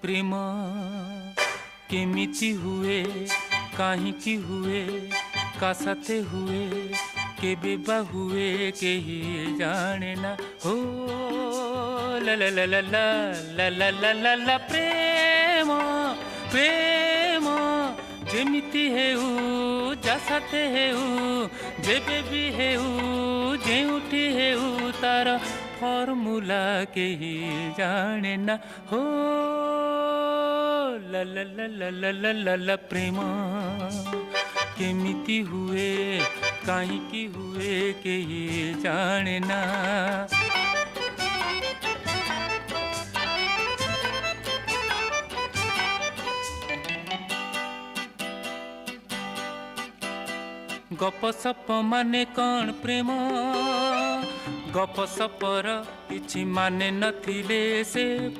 प्रेम केमिति हुए काहींकि हुए का साथे हुए केबे बा हुए केही जाने ना हो ला ला ला ला ला ला ला ला ला प्रेम प्रेम जेमिति हेउ जा साथे हेउ जेबे भी हेउ जेउठी हेउ तार फॉर्मूला केही जाने ना हो ला ला ला ला ला ला ला ला प्रेम केमिति हुए काहींकि हुए केही जाने ना गप सप माने कौन प्रेम गप सपर किछि माने नथिले से